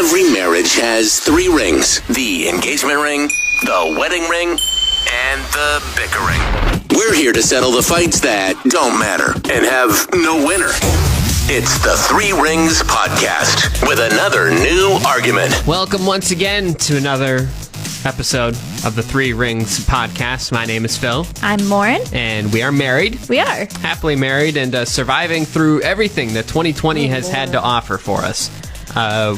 Every marriage has 3 rings. The engagement ring, the wedding ring, and the bicker ring. We're here to settle the fights that don't matter and have no winner. It's the 3 Rings Podcast with another new argument. Welcome once again to another episode of the 3 Rings Podcast. My name is Phil. I'm Lauren. And we are married. We are. Happily married and surviving through everything that 2020 has had to offer for us.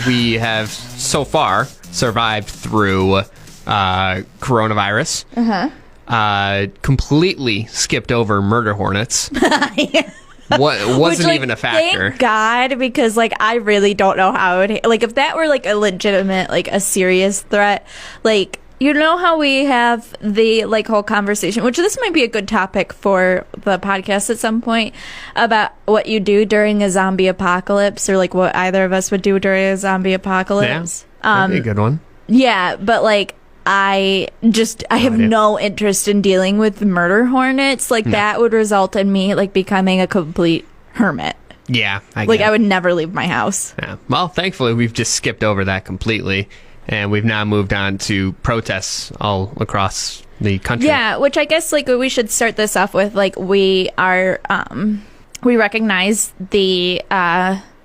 We have so far survived through coronavirus. Completely skipped over murder hornets. Yeah. Wasn't even a factor. Thank God, because I really don't know how it if that were a legitimate a serious threat, you know how we have the whole conversation, which this might be a good topic for the podcast at some point, about what you do during a zombie apocalypse, or what either of us would do during a zombie apocalypse. Yeah, that'd be a good one. Yeah, but I have no interest in dealing with murder hornets. That would result in me becoming a complete hermit. Yeah, I would never leave my house. Yeah. Well, thankfully we've just skipped over that completely, and we've now moved on to protests all across the country. Yeah, which I guess we should start this off with we are we recognize the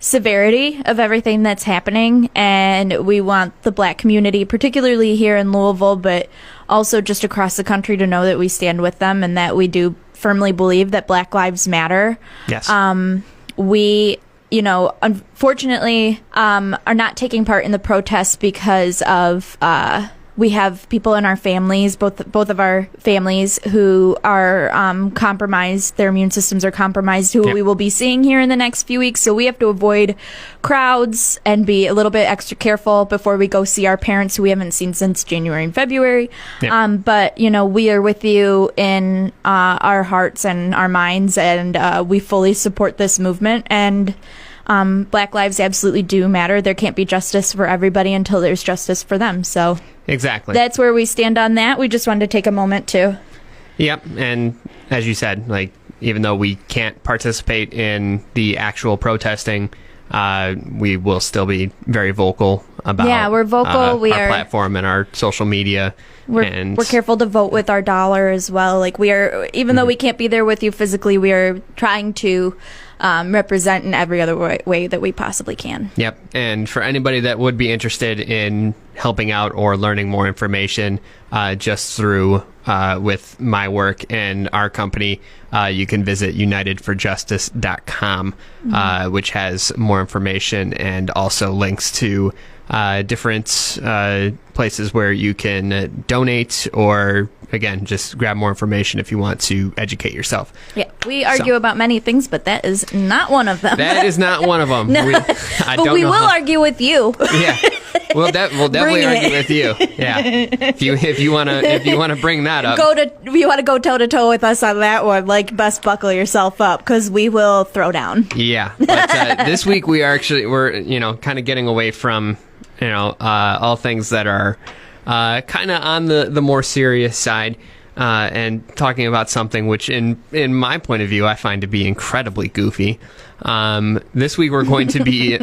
severity of everything that's happening, and we want the Black community, particularly here in Louisville, but also just across the country, to know that we stand with them and that we do firmly believe that Black lives matter. Yes. We, unfortunately, are not taking part in the protests because of we have people in our families, both of our families, who are compromised. Their immune systems are compromised, who we will be seeing here in the next few weeks. So we have to avoid crowds and be a little bit extra careful before we go see our parents, who we haven't seen since January and February. But, we are with you in our hearts and our minds, and we fully support this movement. And Black lives absolutely do matter. There can't be justice for everybody until there's justice for them. So exactly, that's where we stand on that. We just wanted to take a moment to. Yep, and as you said, even though we can't participate in the actual protesting, we will still be very vocal about. Yeah, we're vocal. We our platform and our social media. We're careful to vote with our dollar as well. We are, even though we can't be there with you physically, we are trying to represent in every other way that we possibly can. Yep. And for anybody that would be interested in helping out or learning more information just through with my work and our company, you can visit unitedforjustice.com, which has more information and also links to different places where you can donate, or again, just grab more information if you want to educate yourself. Yeah, we argue about many things, but that is not one of them. That is not one of them. No. But we will argue with you. Yeah, we'll definitely argue with you. Yeah, if you wanna bring that up, if you want to go toe to toe with us on that one, best buckle yourself up, because we will throw down. Yeah, but this week we're kind of getting away from all things that are kind of on the more serious side, and talking about something which in my point of view I find to be incredibly goofy. This week we're going to be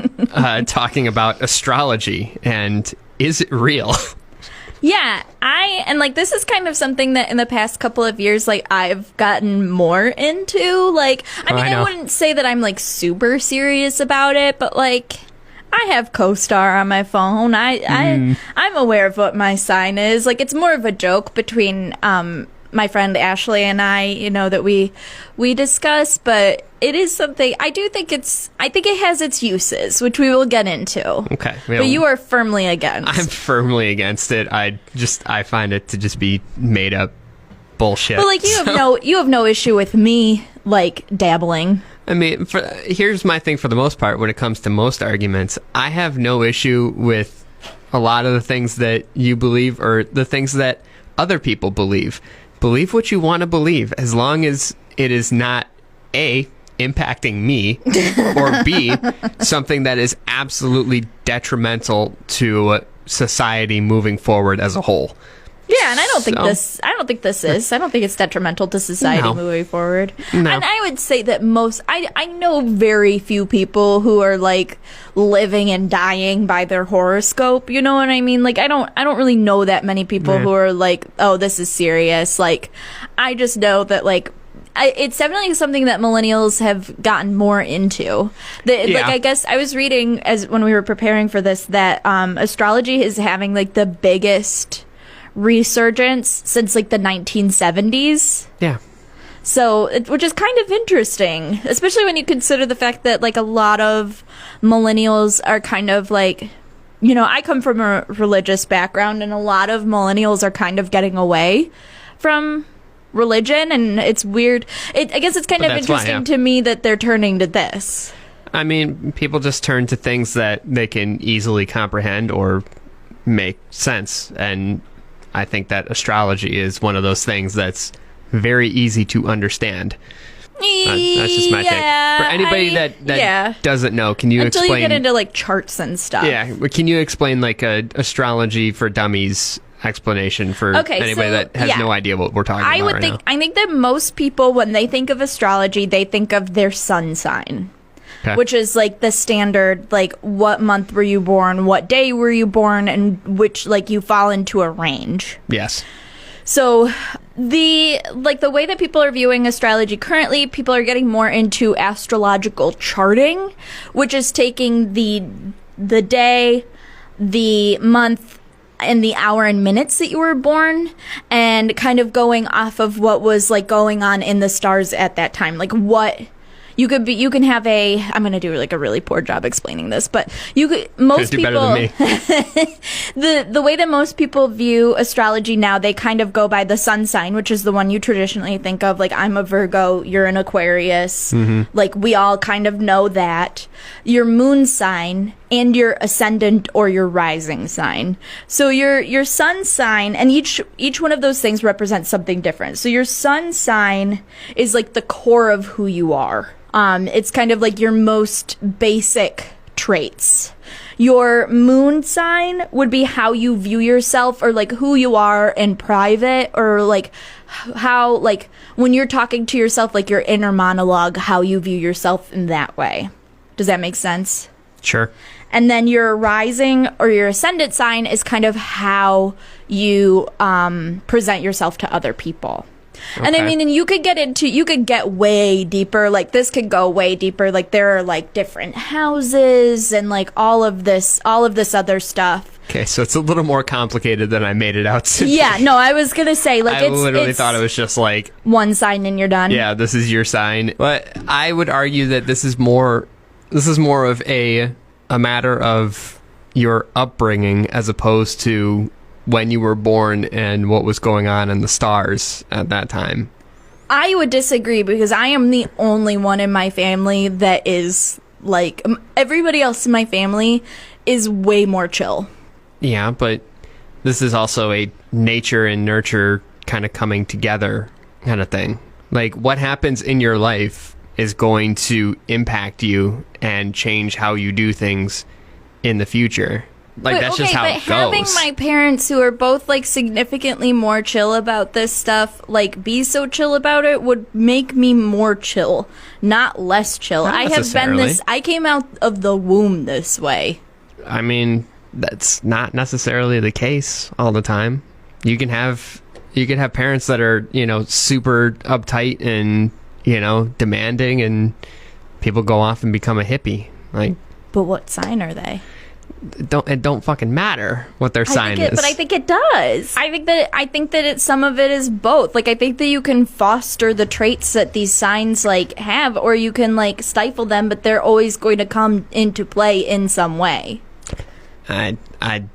talking about astrology, and is it real? Yeah, this is kind of something that in the past couple of years, I've gotten more into. I wouldn't say that I'm super serious about it, but I have CoStar on my phone. I'm aware of what my sign is. It's more of a joke between my friend Ashley and I, that we discuss, but it is something I think it has its uses, which we will get into. Okay. But you are firmly against. I'm firmly against it. I find it to just be made up bullshit. But you have no issue with me dabbling. I mean, here's my thing for the most part when it comes to most arguments. I have no issue with a lot of the things that you believe or the things that other people believe. Believe what you want to believe, as long as it is not A, impacting me, or B, something that is absolutely detrimental to society moving forward as a whole. Yeah, and I don't think it's detrimental to society No. moving forward. No. And I would say that I know very few people who are like living and dying by their horoscope. You know what I mean? Like I don't really know that many people who are like, oh, this is serious. Like I just know that like it's definitely something that millennials have gotten more into. Like I guess I was reading when we were preparing for this that astrology is having like the biggest resurgence since like the 1970s. Yeah. So, which is kind of interesting, especially when you consider the fact that like a lot of millennials are kind of like, you know, I come from a religious background, and a lot of millennials are kind of getting away from religion, and it's weird. I guess it's kind of interesting to me that they're turning to this. I mean, people just turn to things that they can easily comprehend or make sense, and I think that astrology is one of those things that's very easy to understand. That's just my take. For anybody that doesn't know, can you explain? Until you get into like charts and stuff. Yeah, can you explain like a astrology for dummies explanation for anybody that has no idea what we're talking about now? I think that most people, when they think of astrology, they think of their sun sign. Okay. Which is like the standard, like what month were you born, what day were you born, and which like you fall into a range. Yes. So the way that people are viewing astrology currently, people are getting more into astrological charting, which is taking the day, the month, and the hour and minutes that you were born, and kind of going off of what was like going on in the stars at that time, like what. You can have I'm going to do like a really poor job explaining this, but most people, better than me. the way that most people view astrology now, they kind of go by the sun sign, which is the one you traditionally think of. Like, I'm a Virgo, you're an Aquarius. Mm-hmm. Like, we all kind of know that. Your moon sign and your ascendant or your rising sign. So your sun sign, and each one of those things represents something different. So your sun sign is like the core of who you are. It's kind of like your most basic traits. Your moon sign would be how you view yourself, or like who you are in private, or like how, like when you're talking to yourself, like your inner monologue, how you view yourself in that way. Does that make sense? Sure. And then your rising or your ascendant sign is kind of how you present yourself to other people. Okay. And I mean, and you could get way deeper. Like, this could go way deeper. Like, there are like different houses and like all of this other stuff. Okay, so it's a little more complicated than I made it out to. Yeah, no, I was gonna say, like, I literally thought it was just like one sign and you're done. Yeah, this is your sign. But I would argue that this is more of a matter of your upbringing as opposed to when you were born and what was going on in the stars at that time. I would disagree, because I am the only one in my family that is like, everybody else in my family is way more chill. Yeah, but this is also a nature and nurture kind of coming together kind of thing. Like, what happens in your life is going to impact you and change how you do things in the future. Like, that's just how it goes. Having my parents, who are both like significantly more chill about this stuff, like be so chill about it, would make me more chill, not less chill. Not I came out of the womb this way. I mean, that's not necessarily the case all the time. You can have parents that are, super uptight and, demanding, and people go off and become a hippie. Like, but what sign are they? It don't fucking matter what their sign is. But I think it does. I think that some of it is both. Like, I think that you can foster the traits that these signs like have, or you can like stifle them, but they're always going to come into play in some way. I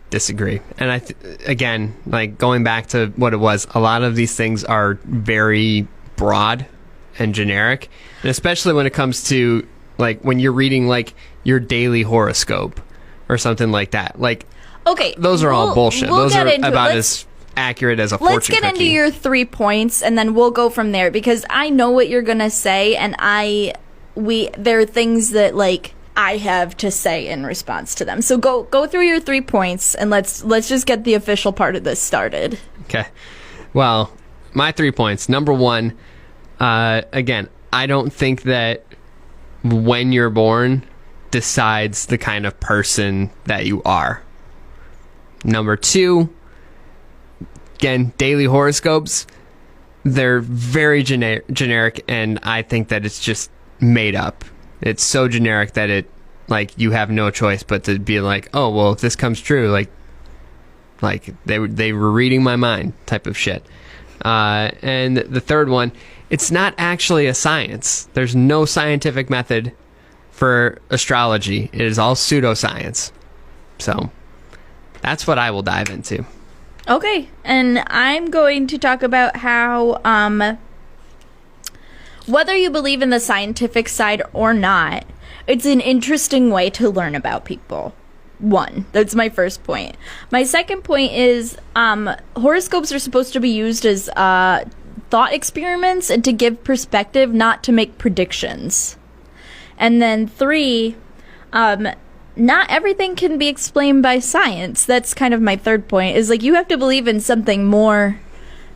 disagree. And again, like, going back to what it was, a lot of these things are very broad and generic, and especially when it comes to like when you're reading like your daily horoscope or something like that. Like, okay, those are all bullshit. Those are about as accurate as a fortune cookie. Let's get into your 3 points, and then we'll go from there, because I know what you're gonna say, and there are things that like I have to say in response to them. So go through your 3 points, and let's just get the official part of this started. Okay. Well, my 3 points. Number one, again, I don't think that when you're born decides the kind of person that you are. Number two, again, daily horoscopes, they're very generic, and I think that it's just made up. It's so generic that it, like, you have no choice but to be like, oh, well, if this comes true, like they were reading my mind type of shit. And the third one, it's not actually a science. There's no scientific method for astrology. It is all pseudoscience. So that's what I will dive into. Okay, and I'm going to talk about how whether you believe in the scientific side or not, it's an interesting way to learn about people. One, that's my first point. My second point is horoscopes are supposed to be used as thought experiments and to give perspective, not to make predictions. And then three, not everything can be explained by science. That's kind of my third point, is like you have to believe in something more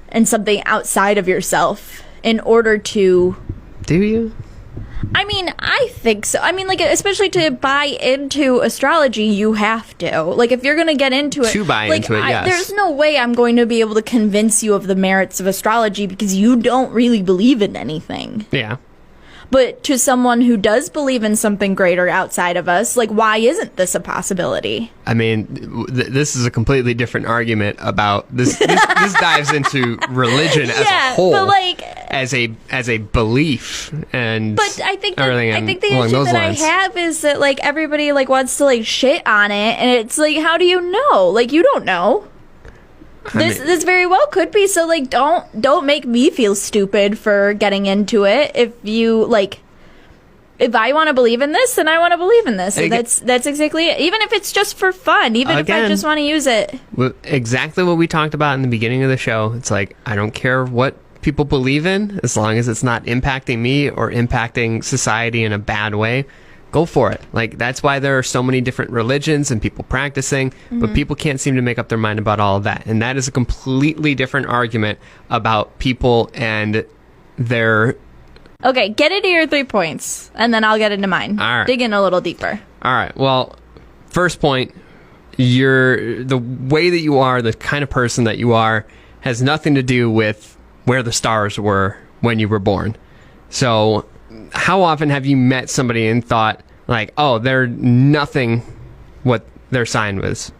and something outside of yourself in order to... Do you? I mean, I think so. I mean, like, especially to buy into astrology, you have to. Like, if you're going to get into it... To buy into it, yes. There's no way I'm going to be able to convince you of the merits of astrology because you don't really believe in anything. Yeah. But to someone who does believe in something greater outside of us, like, why isn't this a possibility? I mean, this is a completely different argument about this. This dives into religion as a whole, but like, as a belief, and but I think the along issue those that lines. I have is that like everybody like wants to like shit on it, and it's like, how do you know? Like, you don't know. This very well could be. So like, don't make me feel stupid for getting into it. If you like, if I want to believe in this, then I want to believe in this. That's exactly it. Even if it's just for fun. Even if I just want to use it. Exactly what we talked about in the beginning of the show. It's like, I don't care what people believe in, as long as it's not impacting me or impacting society in a bad way. Go for it. Like, that's why there are so many different religions and people practicing, but people can't seem to make up their mind about all of that. And that is a completely different argument about people and their... Okay, get into your 3 points, and then I'll get into mine. All right. Dig in a little deeper. All right. Well, first point, the way that you are, the kind of person that you are, has nothing to do with where the stars were when you were born. So... how often have you met somebody and thought, like, oh, they're nothing what their sign was?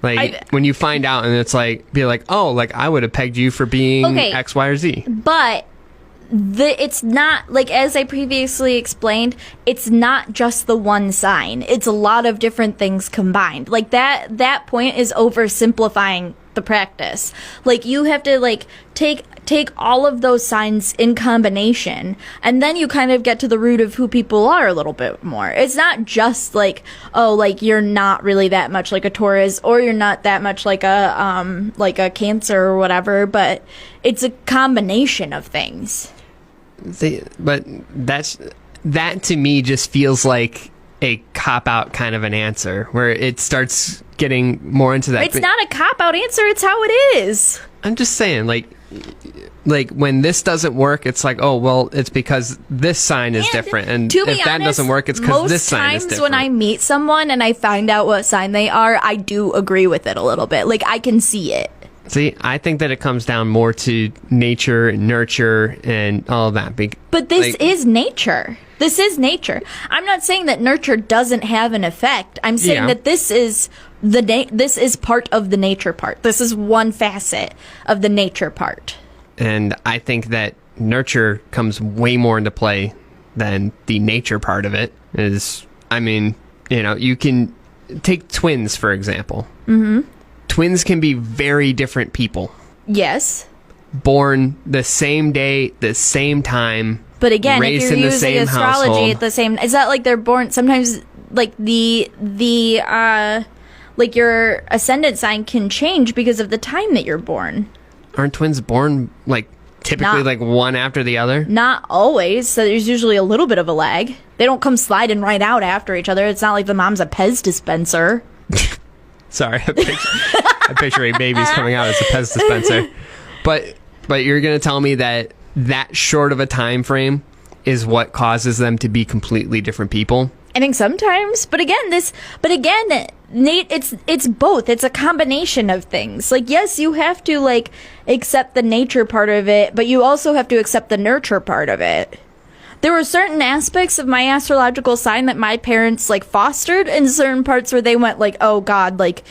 Like, when you find out and it's like, be like, oh, like, I would have pegged you for being X, Y, or Z. But it's not, like, as I previously explained, it's not just the one sign. It's a lot of different things combined. Like, that point is oversimplifying the practice. Like, you have to, like, take all of those signs in combination, and then you kind of get to the root of who people are a little bit more. It's not just like, oh, like, you're not really that much like a Taurus, or you're not that much like a Cancer or whatever, but it's a combination of things. But that to me just feels like a cop-out kind of an answer, where it starts getting more into that. It's not a cop-out answer, it's how it is. I'm just saying, like when this doesn't work, it's like, oh, well, it's because this sign is different, and if that doesn't work, it's because this sign is different. Most times when I meet someone and I find out what sign they are, I do agree with it a little bit. Like, I can see it. See, I think that it comes down more to nature and nurture and all of that. But this is nature. This is nature. I'm not saying that nurture doesn't have an effect. I'm saying that this is this is part of the nature part. This is one facet of the nature part. And I think that nurture comes way more into play than the nature part of it. I mean, you can take twins, for example. Mm-hmm. Twins can be very different people. Yes. Born the same day, the same time. But again, raised if you're in the using same astrology household. at the same, is that like they're born sometimes? Like like your ascendant sign can change because of the time that you're born. Aren't twins born like typically like one after the other? Not always. So there's usually a little bit of a lag. They don't come sliding right out after each other. It's not like the mom's a Pez dispenser. Sorry, I I'm picturing babies coming out as a Pez dispenser. But you're going to tell me that short of a time frame is what causes them to be completely different people? I think sometimes, but again, Nate, it's both. It's a combination of things. Like, yes, you have to like accept the nature part of it, but you also have to accept the nurture part of it. There were certain aspects of my astrological sign that my parents like fostered, and certain parts where they went like, oh God, like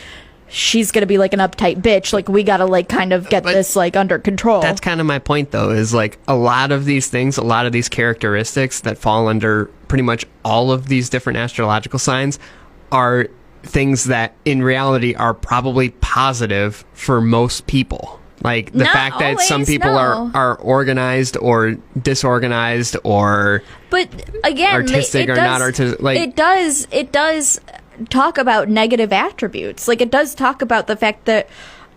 she's gonna be like an uptight bitch. Like we gotta like kind of get this like under control. That's kind of my point though, is like a lot of these things, a lot of these characteristics that fall under pretty much all of these different astrological signs are things that in reality are probably positive for most people. Like the fact that some people are organized or disorganized or but again artistic or not artistic, like it does talk about negative attributes. Like it does talk about the fact that,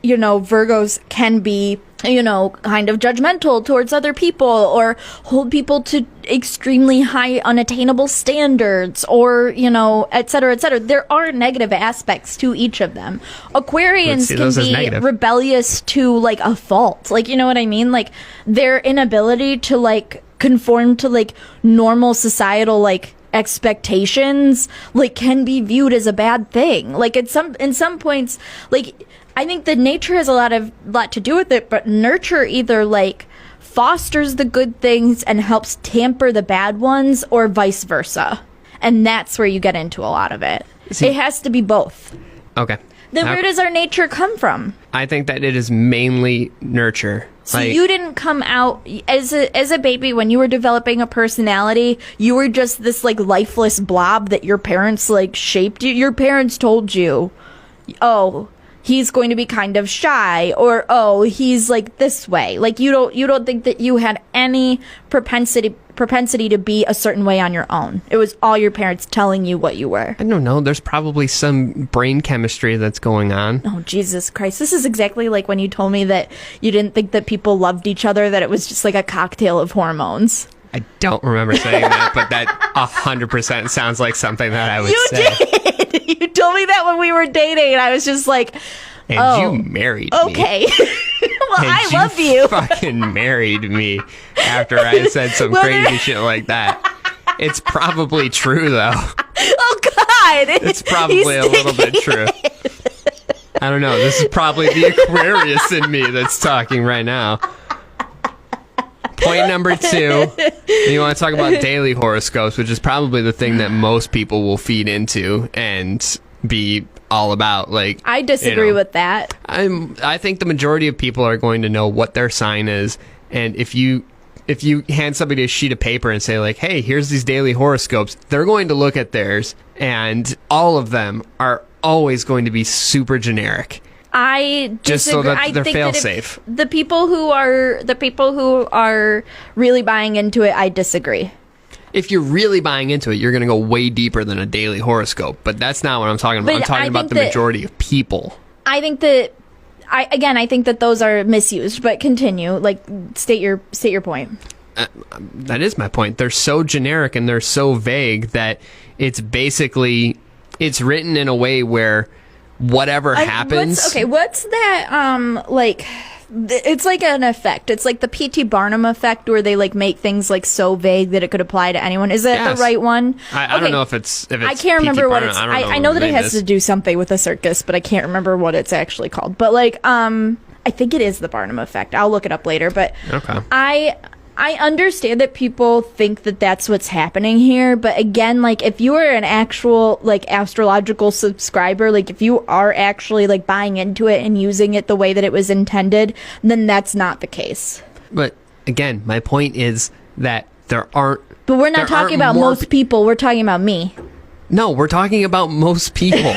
you know, Virgos can be, you know, kind of judgmental towards other people or hold people to extremely high unattainable standards or, you know, et cetera, et cetera. There are negative aspects to each of them. Aquarians can be rebellious to like a fault. Like, you know what I mean? Like their inability to like conform to like normal societal like expectations like can be viewed as a bad thing. Like in some points, like I think that nature has a lot to do with it, but nurture either like fosters the good things and helps tamper the bad ones, or vice versa. And that's where you get into a lot of it. It has to be both. Okay. Then where does our nature come from? I think that it is mainly nurture. So you didn't come out as a baby when you were developing a personality. You were just this like lifeless blob that your parents like shaped you. Your parents told you, oh, he's going to be kind of shy, or oh, he's like this way. Like you don't think that you had any propensity to be a certain way on your own. It was all your parents telling you what you were. I don't know. There's probably some brain chemistry that's going on. Oh, Jesus Christ. This is exactly like when you told me that you didn't think that people loved each other, that it was just like a cocktail of hormones. I don't remember saying that, but that 100% sounds like something that I would say. You did! You told me that when we were dating, and I was just like, and you married me. Okay. Well, and I love you. Fucking married me after I said some crazy shit like that. It's probably true, though. Oh, God. It's probably a little bit true. I don't know. This is probably the Aquarius in me that's talking right now. Point number 2, you want to talk about daily horoscopes, which is probably the thing that most people will feed into and be all about. Like, I disagree with that. I think the majority of people are going to know what their sign is, and if you hand somebody a sheet of paper and say like, hey, here's these daily horoscopes, they're going to look at theirs, and all of them are always going to be super generic. I disagree. Just so that they're fail safe. The people who are really buying into it, I disagree. If you're really buying into it, you're going to go way deeper than a daily horoscope. But that's not what I'm talking about. I'm talking about the majority of people. I think that I think that those are misused. But continue. Like, state your point. That is my point. They're so generic and they're so vague that it's basically written in a way where whatever happens. What's that? Like, it's like an effect. It's like the P.T. Barnum effect, where they like make things like so vague that it could apply to anyone. Is that the right one? I don't know if it's. I can't remember what it's. I know that it has to do something with a circus, but I can't remember what it's actually called. But like, I think it is the Barnum effect. I'll look it up later. But okay. I understand that people think that that's what's happening here, but again, like, if you are an actual, like, astrological subscriber, like, if you are actually, like, buying into it and using it the way that it was intended, then that's not the case. But, again, my point is that there aren't... But we're not talking about most people, we're talking about me. No, we're talking about most people.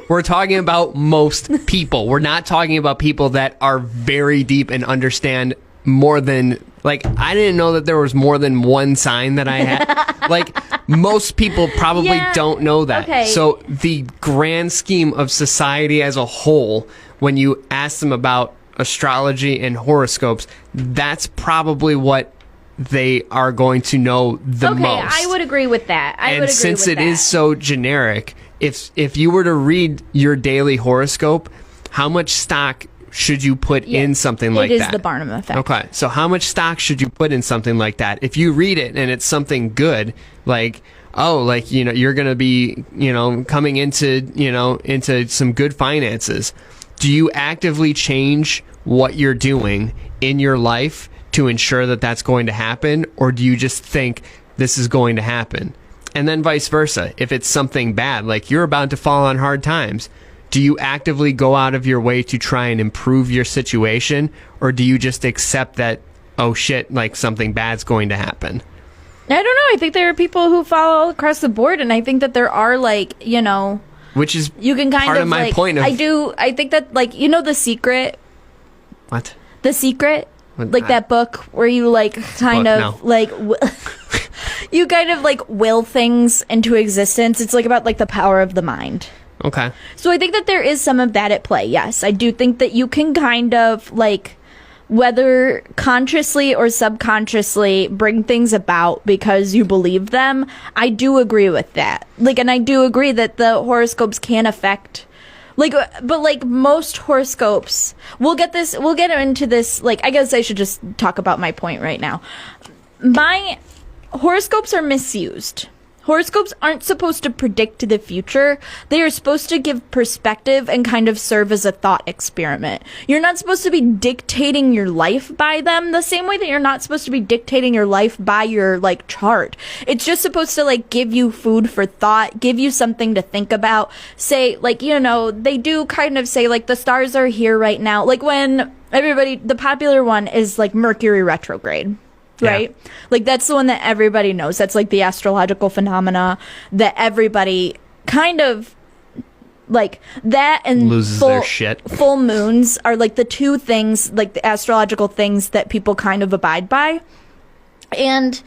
We're talking about most people. We're not talking about people that are very deep and understand more than... Like, I didn't know that there was more than one sign that I had. Like, most people probably don't know that. Okay. So the grand scheme of society as a whole, when you ask them about astrology and horoscopes, that's probably what they are going to know the most. Okay, I would agree with that. And since it is so generic, if you were to read your daily horoscope, How much stock should you put in something like that? It is the Barnum Effect. Okay, so how much stock should you put in something like that? If you read it and it's something good, like, oh, like, you know, you're going to be, you know, coming into, you know, into some good finances, do you actively change what you're doing in your life to ensure that that's going to happen? Or do you just think this is going to happen? And then vice versa. If it's something bad, like you're about to fall on hard times, do you actively go out of your way to try and improve your situation? Or do you just accept that, oh shit, like something bad's going to happen? I don't know. I think there are people who follow all across the board, and I think that there are, like, you know, which is you can kind part of of my like, point of, I think that, like, you know, The Secret. What? The Secret, like that book where you like kind of like you kind of like will things into existence. It's like about like the power of the mind. Okay. So I think that there is some of that at play. Yes, I do think that you can kind of like, whether consciously or subconsciously, bring things about because you believe them. I do agree with that. Like, and I do agree that the horoscopes can affect, like, but like most horoscopes, we'll get into this. Like, I guess I should just talk about my point right now. My horoscopes are misused. Horoscopes aren't supposed to predict the future. They are supposed to give perspective and kind of serve as a thought experiment. You're not supposed to be dictating your life by them the same way that you're not supposed to be dictating your life by your, like, chart. It's just supposed to, like, give you food for thought, give you something to think about. Say, like, you know, they do kind of say, like, the stars are here right now. Like, when the popular one is, like, Mercury retrograde. Right? Yeah. Like, that's the one that everybody knows. That's like the astrological phenomena that everybody kind of, like, that and loses their shit. Full moons are like the two things, like the astrological things that people kind of abide by. And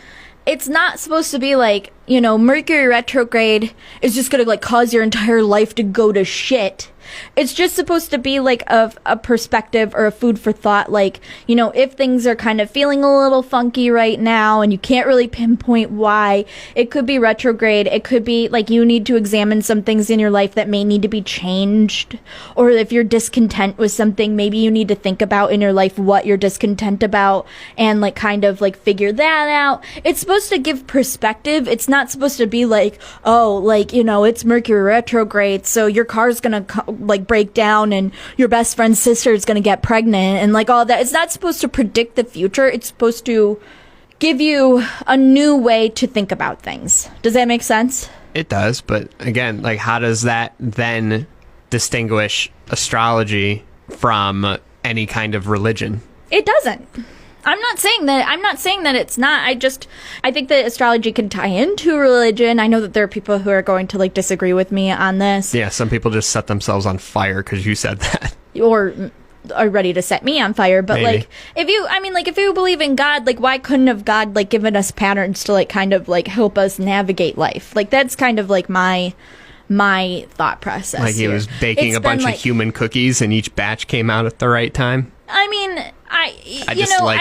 it's not supposed to be like, you know, Mercury retrograde is just going to, like, cause your entire life to go to shit. It's just supposed to be like a perspective or a food for thought. Like, you know, if things are kind of feeling a little funky right now and you can't really pinpoint why, it could be retrograde. It could be like you need to examine some things in your life that may need to be changed. Or if you're discontent with something, maybe you need to think about in your life what you're discontent about and, like, kind of like figure that out. It's supposed to give perspective. It's not supposed to be like, oh, like, you know, it's Mercury retrograde, so your car's gonna like break down and your best friend's sister is going to get pregnant and like all that. It's not supposed to predict the future. It's supposed to give you a new way to think about things. Does that make sense? It does, but again, like, how does that then distinguish astrology from any kind of religion? It doesn't. I'm not saying that it's not. I think that astrology can tie into religion. I know that there are people who are going to, like, disagree with me on this. Yeah, some people just set themselves on fire because you said that. Or are ready to set me on fire. But maybe. Like, if you believe in God, like, why couldn't have God, like, given us patterns to, like, kind of, like, help us navigate life? Like, that's kind of like my thought process. Like, he was baking a bunch of human cookies and each batch came out at the right time. I mean, I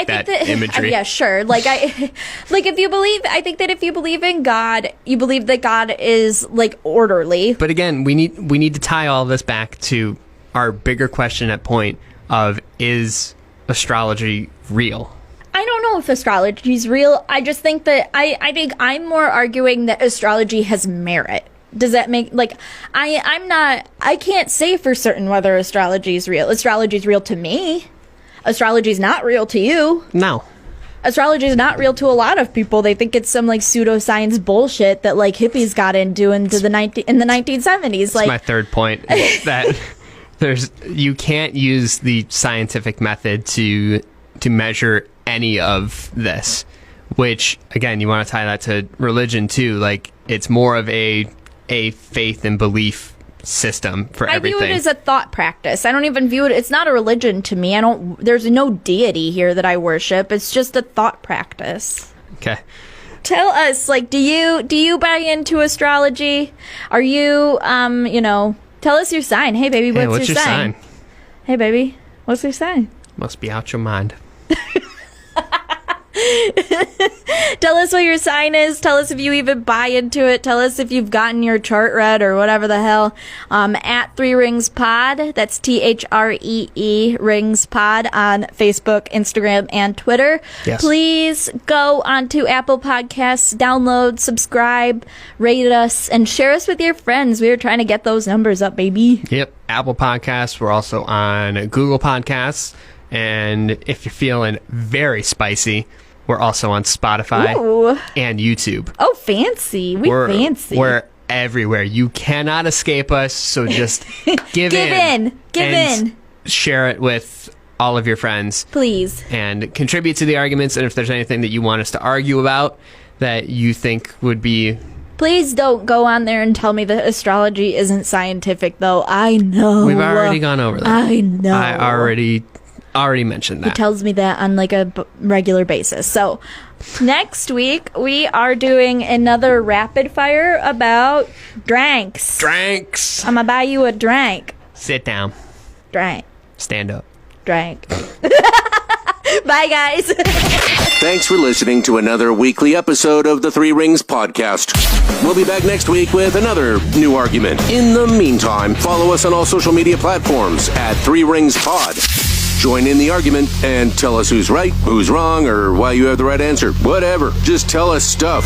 think that imagery. Yeah, sure. Like, if you believe in God, you believe that God is, like, orderly. But again, we need to tie all this back to our bigger question at point of, is astrology real? I don't know if astrology is real. I just think that I think I'm more arguing that astrology has merit. Does that make, like, I can't say for certain whether astrology is real. Astrology is real to me. Astrology is not real to you. No. Astrology is not real to a lot of people. They think it's some, like, pseudoscience bullshit that, like, hippies got into in the 1970s. That's like, my third point is that you can't use the scientific method to measure any of this, which, again, you want to tie that to religion too. Like, it's more of a faith and belief system for everything. I view it as a thought practice. I don't even view it, it's not a religion to me. There's no deity here that I worship. It's just a thought practice. Okay. Tell us, like, do you buy into astrology? Are you, tell us your sign. Hey, baby, what's your sign? Hey, baby, what's your sign? Must be out your mind. Tell us what your sign is. Tell us if you even buy into it. Tell us if you've gotten your chart read or whatever the hell. At 3 Rings Pod. That's THREE Rings Pod on Facebook, Instagram, and Twitter. Yes. Please go onto Apple Podcasts, download, subscribe, rate us, and share us with your friends. We are trying to get those numbers up, baby. Yep. Apple Podcasts. We're also on Google Podcasts. And if you're feeling very spicy, we're also on Spotify and YouTube. Oh, fancy. We're fancy. We're everywhere. You cannot escape us, so just give in. Give in. Share it with all of your friends. Please. And contribute to the arguments. And if there's anything that you want us to argue about that you think would be... Please don't go on there and tell me that astrology isn't scientific, though. I know. We've already gone over that. I know. I already mentioned that. He tells me that on like a regular basis. So next week we are doing another rapid fire about drinks. Drinks. I'm gonna buy you a drink. Sit down. Drink. Stand up. Drink. Bye, guys. Thanks for listening to another weekly episode of the 3 Rings Podcast. We'll be back next week with another new argument. In the meantime, follow us on all social media platforms at 3 Rings Pod. Join in the argument and tell us who's right, who's wrong, or why you have the right answer. Whatever. Just tell us stuff.